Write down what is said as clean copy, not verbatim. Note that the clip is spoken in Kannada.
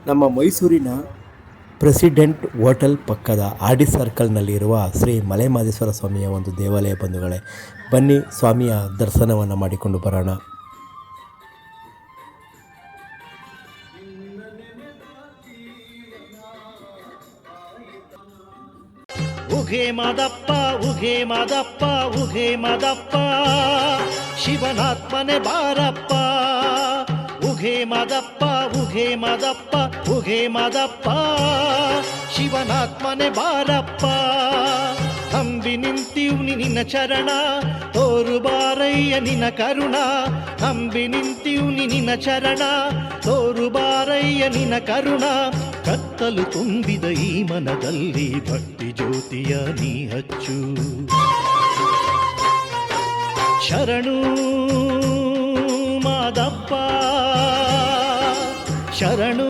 ನಮ್ಮ ಮೈಸೂರಿನ ಪ್ರೆಸಿಡೆಂಟ್ ಹೋಟೆಲ್ ಪಕ್ಕದ ಆರ್ ಡಿ ಸರ್ಕಲ್ನಲ್ಲಿರುವ ಶ್ರೀ ಮಲೆಮಹದೇಶ್ವರ ಸ್ವಾಮಿಯ ಒಂದು ದೇವಾಲಯ ಬಂಧುಗಳೇ, ಬನ್ನಿ ಸ್ವಾಮಿಯ ದರ್ಶನವನ್ನು ಮಾಡಿಕೊಂಡು ಬರೋಣ. ಉಘೆ ಮಾದಪ್ಪ ಉಘೆ ಮಾದಪ್ಪ ಉಘೆ ಮಾದಪ್ಪ, ಶಿವನಾತ್ಮನೆ ಬಾರಪ್ಪ. ಉಘೆ ಮಾದಪ್ಪ ಉಘೆ ಮಾದಪ್ಪ ಉಘೆ ಮಾದಪ್ಪ, ಶಿವನಾತ್ಮನೆ ಬಾರಪ್ಪ. ನಂಬಿ ನಿಂತಿವ್ನಿ ನಿನ್ನ ಚರಣ, ತೋರು ಬಾರಯ್ಯ ನಿನ್ನ ಕರುಣ. ನಂಬಿ ನಿಂತಿವ್ನಿ ನಿನ್ನ ಚರಣ, ತೋರು ಬಾರಯ್ಯ ನಿನ್ನ ಕರುಣ. ಕತ್ತಲು ತುಂಬಿದ ಈ ಮನದಲ್ಲಿ ಭಕ್ತಿ ಜ್ಯೋತಿಯ ನೀ ಹಚ್ಚು. ಶರಣು ಮಾದಪ್ಪ, ಶರಣು.